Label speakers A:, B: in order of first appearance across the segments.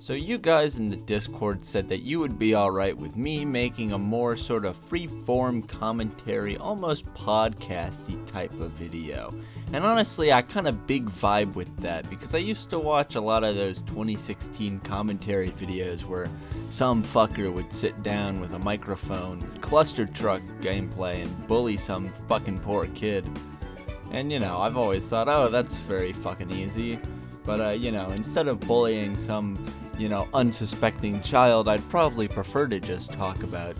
A: So you guys in the Discord said that you would be alright with me making a more sort of free-form commentary, almost podcasty type of video. And honestly, I kind of big vibe with that because I used to watch a lot of those 2016 commentary videos where some fucker would sit down with a microphone with cluster truck gameplay and bully some fucking poor kid. And you know, I've always thought, oh, that's very fucking easy. But you know, instead of bullying some unsuspecting child, I'd probably prefer to just talk about,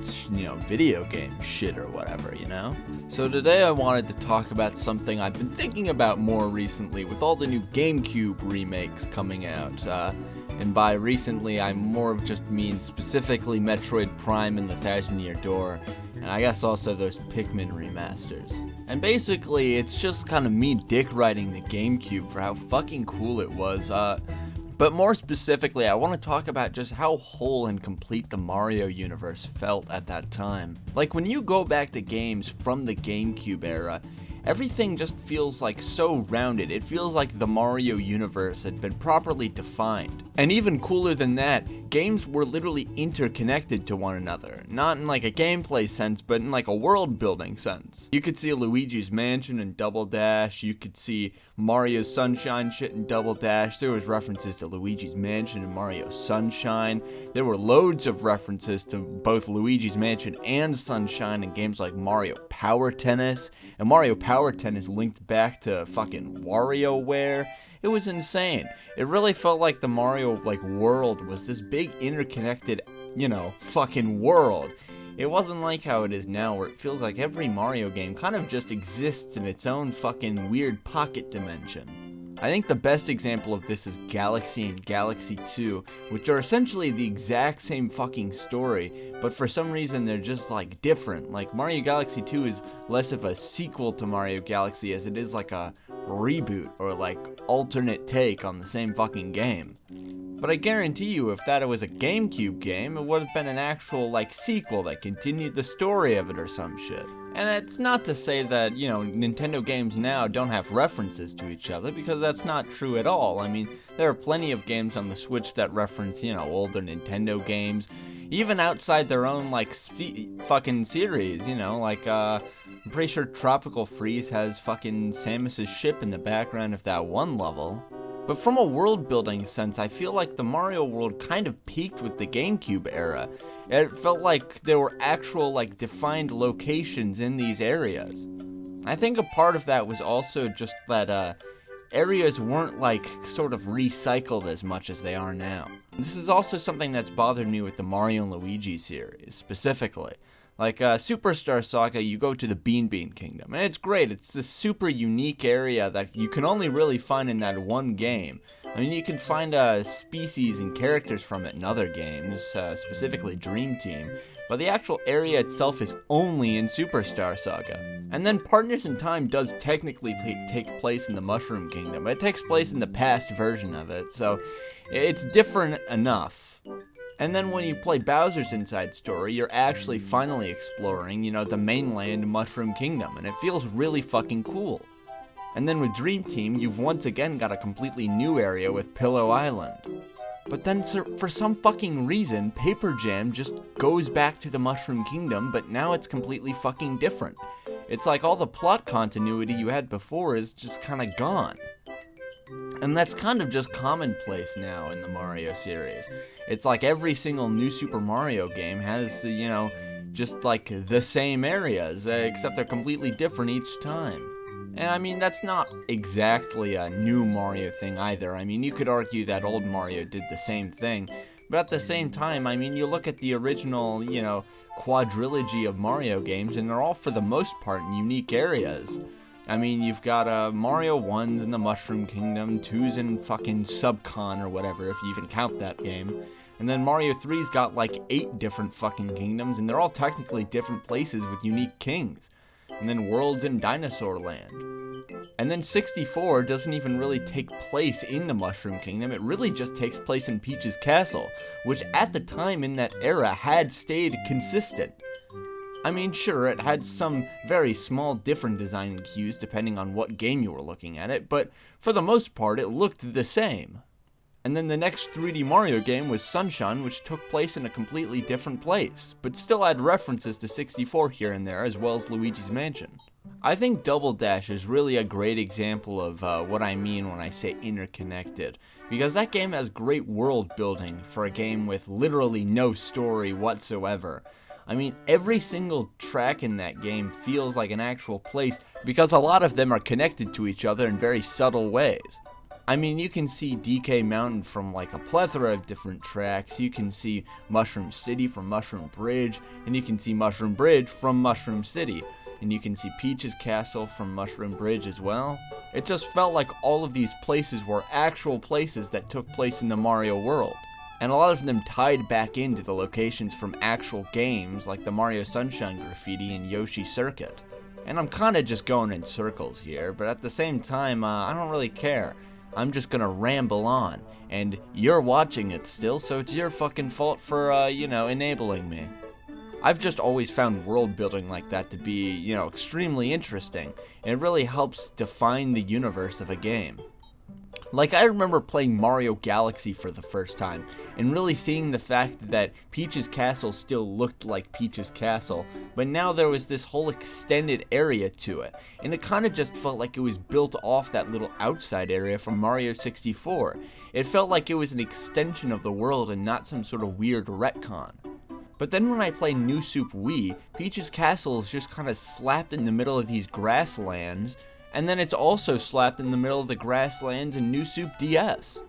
A: video game shit or whatever, So today I wanted to talk about something I've been thinking about more recently with all the new Gamecube remakes coming out. And by recently, I more of just mean specifically Metroid Prime and the Thousand Year Door, and I guess also those Pikmin remasters. And basically, it's just kind of me dick-riding the Gamecube for how fucking cool it was. But more specifically, I want to talk about just how whole and complete the Mario universe felt at that time. Like, when you go back to games from the GameCube era, everything just feels like so rounded. It feels like the Mario universe had been properly defined. And even cooler than that, games were literally interconnected to one another. Not in like a gameplay sense, but in like a world building sense. You could see Luigi's Mansion in Double Dash, you could see Mario's Sunshine shit in Double Dash, there was references to Luigi's Mansion and Mario Sunshine, there were loads of references to both Luigi's Mansion and Sunshine in games like Mario Power Tennis, and Mario Power Tennis linked back to fucking WarioWare. It was insane. It really felt like the Mario world was this big interconnected, fucking world. It wasn't like how it is now where it feels like every Mario game kind of just exists in its own fucking weird pocket dimension. I think the best example of this is Galaxy and Galaxy 2, which are essentially the exact same fucking story, but for some reason they're just like different. Like Mario Galaxy 2 is less of a sequel to Mario Galaxy as it is like a reboot or like alternate take on the same fucking game. But I guarantee you if that was a GameCube game, it would have been an actual sequel that continued the story of it or some shit. And it's not to say that, Nintendo games now don't have references to each other, because that's not true at all. I mean, there are plenty of games on the Switch that reference, older Nintendo games, even outside their own, fucking series, I'm pretty sure Tropical Freeze has fucking Samus's ship in the background of that one level. But from a world-building sense, I feel like the Mario world kind of peaked with the GameCube era. It felt like there were actual, defined locations in these areas. I think a part of that was also just that, areas weren't, sort of recycled as much as they are now. This is also something that's bothered me with the Mario and Luigi series, specifically. Superstar Saga, you go to the Bean Bean Kingdom, and it's great. It's this super unique area that you can only really find in that one game. I mean, you can find species and characters from it in other games, specifically Dream Team, but the actual area itself is only in Superstar Saga. And then Partners in Time does technically take place in the Mushroom Kingdom, but it takes place in the past version of it, so it's different enough. And then when you play Bowser's Inside Story, you're actually finally exploring, the mainland Mushroom Kingdom, and it feels really fucking cool. And then with Dream Team, you've once again got a completely new area with Pillow Island. But then for some fucking reason, Paper Jam just goes back to the Mushroom Kingdom, but now it's completely fucking different. It's like all the plot continuity you had before is just kinda gone. And that's kind of just commonplace now in the Mario series. It's like every single new Super Mario game has the, just the same areas, except they're completely different each time. And I mean, that's not exactly a new Mario thing either. I mean, you could argue that old Mario did the same thing. But at the same time, I mean, you look at the original, quadrilogy of Mario games, and they're all for the most part in unique areas. I mean, you've got Mario 1's in the Mushroom Kingdom, 2's in fucking Subcon or whatever, if you even count that game. And then Mario 3's got 8 different fucking kingdoms, and they're all technically different places with unique kings. And then World's in Dinosaur Land. And then 64 doesn't even really take place in the Mushroom Kingdom, it really just takes place in Peach's Castle, which at the time in that era had stayed consistent. I mean, sure, it had some very small different design cues depending on what game you were looking at it, but for the most part, it looked the same. And then the next 3D Mario game was Sunshine, which took place in a completely different place, but still had references to 64 here and there, as well as Luigi's Mansion. I think Double Dash is really a great example of what I mean when I say interconnected, because that game has great world building for a game with literally no story whatsoever. I mean, every single track in that game feels like an actual place, because a lot of them are connected to each other in very subtle ways. I mean, you can see DK Mountain from like a plethora of different tracks, you can see Mushroom City from Mushroom Bridge, and you can see Mushroom Bridge from Mushroom City, and you can see Peach's Castle from Mushroom Bridge as well. It just felt like all of these places were actual places that took place in the Mario world. And a lot of them tied back into the locations from actual games like the Mario Sunshine graffiti and Yoshi Circuit. And I'm kinda just going in circles here, but at the same time, I don't really care. I'm just gonna ramble on, and you're watching it still, so it's your fucking fault for, enabling me. I've just always found world building like that to be, extremely interesting, and it really helps define the universe of a game. Like, I remember playing Mario Galaxy for the first time, and really seeing the fact that Peach's Castle still looked like Peach's Castle, but now there was this whole extended area to it, and it kind of just felt like it was built off that little outside area from Mario 64. It felt like it was an extension of the world and not some sort of weird retcon. But then when I play New Soup Wii, Peach's Castle is just kind of slapped in the middle of these grasslands, and then it's also slapped in the middle of the grasslands in New Soup DS.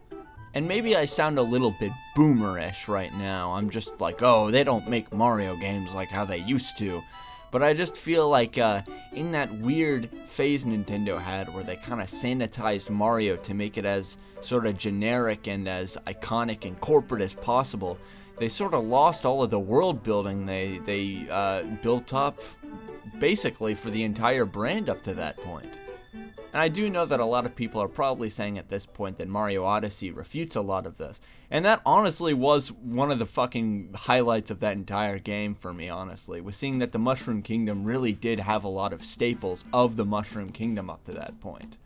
A: And maybe I sound a little bit boomerish right now. I'm just like, oh, they don't make Mario games like how they used to. But I just feel like in that weird phase Nintendo had where they kind of sanitized Mario to make it as sort of generic and as iconic and corporate as possible, they sort of lost all of the world building they built up basically for the entire brand up to that point. And I do know that a lot of people are probably saying at this point that Mario Odyssey refutes a lot of this. And that honestly was one of the fucking highlights of that entire game for me, honestly, was seeing that the Mushroom Kingdom really did have a lot of staples of the Mushroom Kingdom up to that point.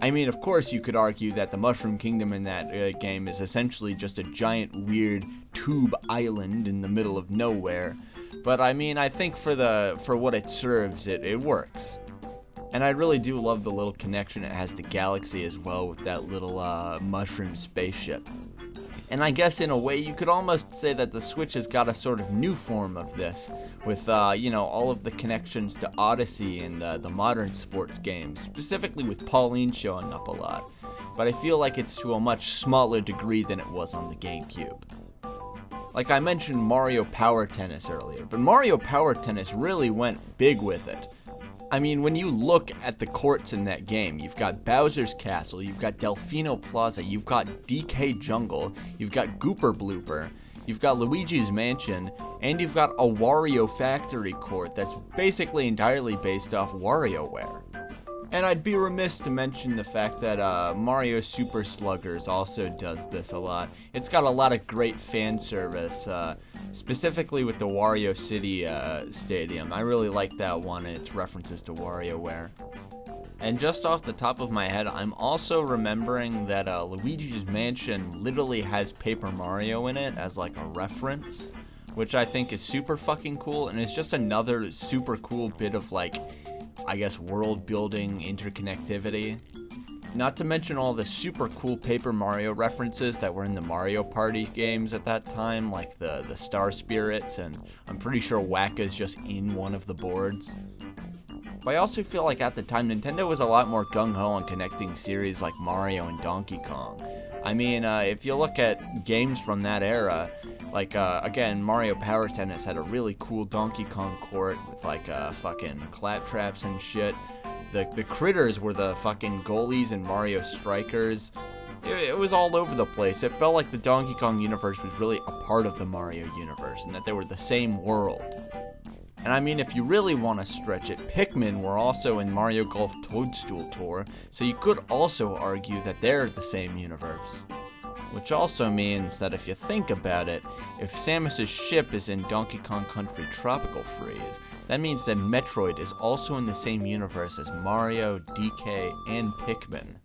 A: I mean, of course you could argue that the Mushroom Kingdom in that game is essentially just a giant weird tube island in the middle of nowhere. But I mean, I think for what it serves, it works. And I really do love the little connection it has to Galaxy as well with that little mushroom spaceship. And I guess in a way you could almost say that the Switch has got a sort of new form of this, with all of the connections to Odyssey and the modern sports games, specifically with Pauline showing up a lot. But I feel like it's to a much smaller degree than it was on the Gamecube. Like I mentioned Mario Power Tennis earlier, but Mario Power Tennis really went big with it. I mean, when you look at the courts in that game, you've got Bowser's Castle, you've got Delfino Plaza, you've got DK Jungle, you've got Gooper Blooper, you've got Luigi's Mansion, and you've got a Wario Factory court that's basically entirely based off WarioWare. And I'd be remiss to mention the fact that Mario Super Sluggers also does this a lot. It's got a lot of great fan service, specifically with the Wario City Stadium. I really like that one and its references to WarioWare. And just off the top of my head, I'm also remembering that Luigi's Mansion literally has Paper Mario in it as like a reference, which I think is super fucking cool, and it's just another super cool bit of like, I guess, world building interconnectivity. Not to mention all the super cool Paper Mario references that were in the Mario Party games at that time, like the Star Spirits, and I'm pretty sure Wacka's just in one of the boards. But I also feel like at the time Nintendo was a lot more gung-ho on connecting series like Mario and Donkey Kong. I mean, if you look at games from that era, like, again, Mario Power Tennis had a really cool Donkey Kong court with, like, fucking claptraps and shit. The critters were the fucking goalies in Mario Strikers. It was all over the place. It felt like the Donkey Kong universe was really a part of the Mario universe, and that they were the same world. And I mean, if you really want to stretch it, Pikmin were also in Mario Golf Toadstool Tour, so you could also argue that they're the same universe. Which also means that if you think about it, if Samus's ship is in Donkey Kong Country Tropical Freeze, that means that Metroid is also in the same universe as Mario, DK, and Pikmin.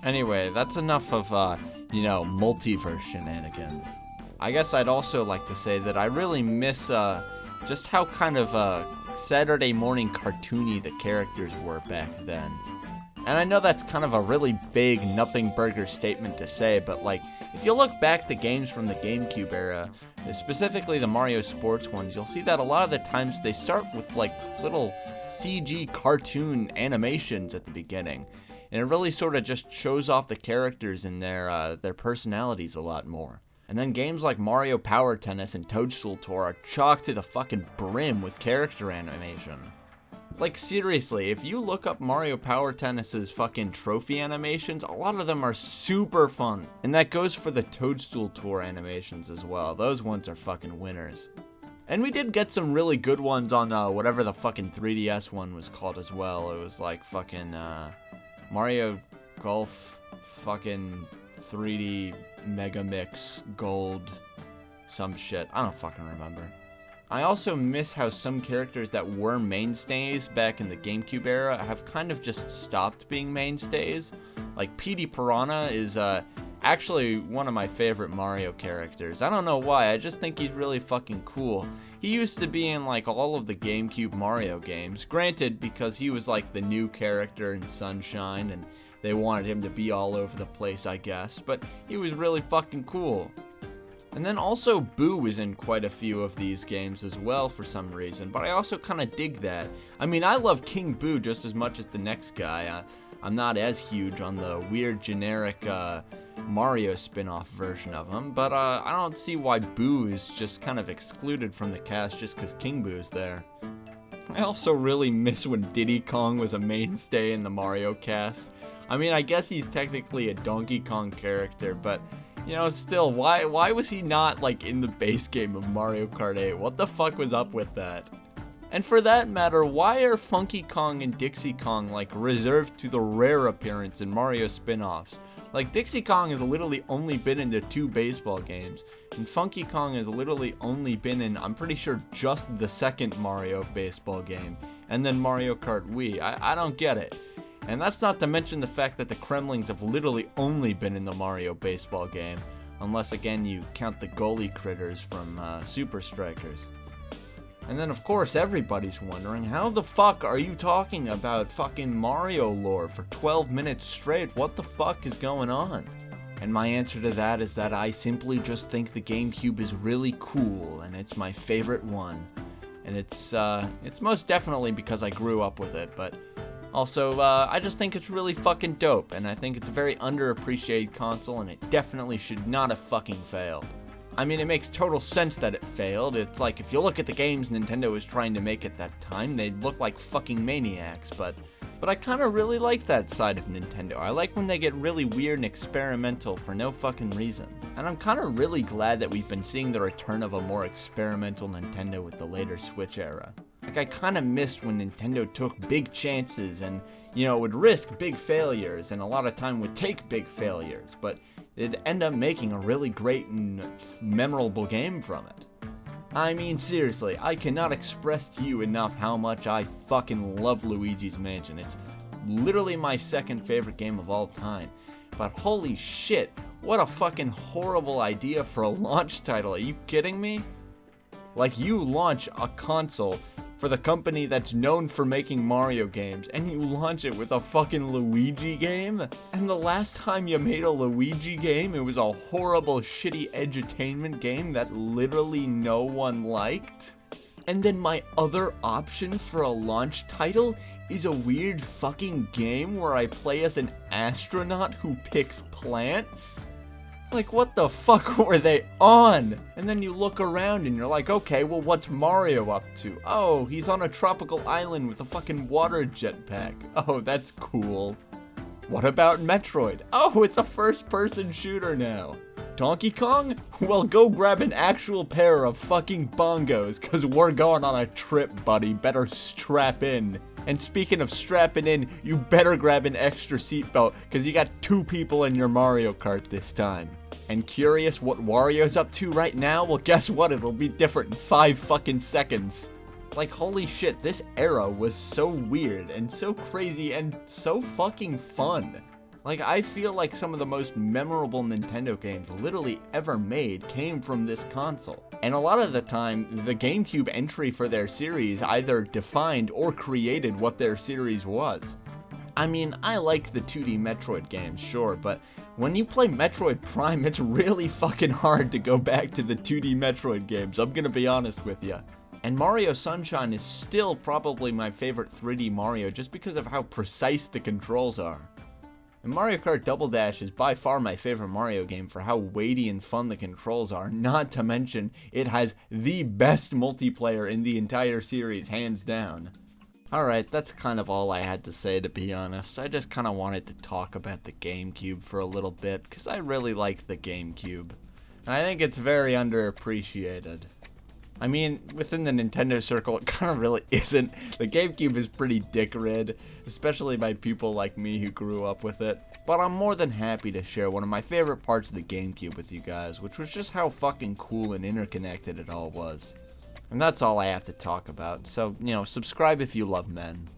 A: Anyway, that's enough of you know, multiverse shenanigans. I guess I'd also like to say that I really miss just how kind of Saturday morning cartoony the characters were back then. And I know that's kind of a really big nothing burger statement to say, but like, if you look back to games from the Gamecube era, specifically the Mario Sports ones, you'll see that a lot of the times they start with like little CG cartoon animations at the beginning. And it really sort of just shows off the characters and their personalities a lot more. And then games like Mario Power Tennis and Toadstool Tour are chocked to the fucking brim with character animation. Like, seriously, if you look up Mario Power Tennis's fucking trophy animations, a lot of them are super fun. And that goes for the Toadstool Tour animations as well. Those ones are fucking winners. And we did get some really good ones on whatever the fucking 3DS one was called as well. It was like fucking Mario Golf fucking 3D Mega Mix Gold some shit. I don't fucking remember. I also miss how some characters that were mainstays back in the GameCube era have kind of just stopped being mainstays. Like Petey Piranha is actually one of my favorite Mario characters. I don't know why, I just think he's really fucking cool. He used to be in like all of the GameCube Mario games, granted because he was like the new character in Sunshine and they wanted him to be all over the place, I guess, but he was really fucking cool. And then also Boo is in quite a few of these games as well for some reason, but I also kind of dig that. I mean, I love King Boo just as much as the next guy. I'm not as huge on the weird generic Mario spin-off version of him, but I don't see why Boo is just kind of excluded from the cast just because King Boo's there. I also really miss when Diddy Kong was a mainstay in the Mario cast. I mean, I guess he's technically a Donkey Kong character, but you know, still, why was he not, like, in the base game of Mario Kart 8? What the fuck was up with that? And for that matter, why are Funky Kong and Dixie Kong, like, reserved to the rare appearance in Mario spin-offs? Like, Dixie Kong has literally only been in the 2 baseball games, and Funky Kong has literally only been in, I'm pretty sure, just the second Mario baseball game, and then Mario Kart Wii. I don't get it. And that's not to mention the fact that the Kremlings have literally only been in the Mario baseball game, unless again you count the goalie critters from Super Strikers. And then of course everybody's wondering, how the fuck are you talking about fucking Mario lore for 12 minutes straight? What the fuck is going on? And my answer to that is that I simply just think the GameCube is really cool, and it's my favorite one. And it's most definitely because I grew up with it, but also, I just think it's really fucking dope, and I think it's a very underappreciated console, and it definitely should not have fucking failed. I mean, it makes total sense that it failed. It's like, if you look at the games Nintendo was trying to make at that time, they'd look like fucking maniacs, but I kind of really like that side of Nintendo. I like when they get really weird and experimental for no fucking reason. And I'm kind of really glad that we've been seeing the return of a more experimental Nintendo with the later Switch era. Like, I kind of missed when Nintendo took big chances and, you know, would risk big failures, and a lot of time would take big failures, but they'd end up making a really great and memorable game from it. I mean, seriously, I cannot express to you enough how much I fucking love Luigi's Mansion. It's literally my second favorite game of all time. But holy shit, what a fucking horrible idea for a launch title. Are you kidding me? Like, you launch a console for the company that's known for making Mario games, and you launch it with a fucking Luigi game? And the last time you made a Luigi game, it was a horrible, shitty edutainment game that literally no one liked? And then my other option for a launch title is a weird fucking game where I play as an astronaut who picks plants? Like, what the fuck were they on? And then you look around and you're like, okay, well, what's Mario up to? Oh, he's on a tropical island with a fucking water jetpack. Oh, that's cool. What about Metroid? Oh, it's a first-person shooter now. Donkey Kong? Well, go grab an actual pair of fucking bongos, cause we're going on a trip, buddy. Better strap in. And speaking of strapping in, you better grab an extra seatbelt, cause you got 2 people in your Mario Kart this time. And curious what Wario's up to right now? Well, guess what? It'll be different in 5 fucking seconds. Like, holy shit, this era was so weird and so crazy and so fucking fun. Like, I feel like some of the most memorable Nintendo games literally ever made came from this console. And a lot of the time, the GameCube entry for their series either defined or created what their series was. I mean, I like the 2D Metroid games, sure, but when you play Metroid Prime, it's really fucking hard to go back to the 2D Metroid games, I'm gonna be honest with ya. And Mario Sunshine is still probably my favorite 3D Mario just because of how precise the controls are. And Mario Kart Double Dash is by far my favorite Mario game for how weighty and fun the controls are, not to mention it has the best multiplayer in the entire series, hands down. Alright, that's kind of all I had to say, to be honest. I just kind of wanted to talk about the GameCube for a little bit, because I really like the GameCube. And I think it's very underappreciated. I mean, within the Nintendo circle, it kind of really isn't. The GameCube is pretty dick-rid, especially by people like me who grew up with it. But I'm more than happy to share one of my favorite parts of the GameCube with you guys, which was just how fucking cool and interconnected it all was. And that's all I have to talk about, so, subscribe if you love men.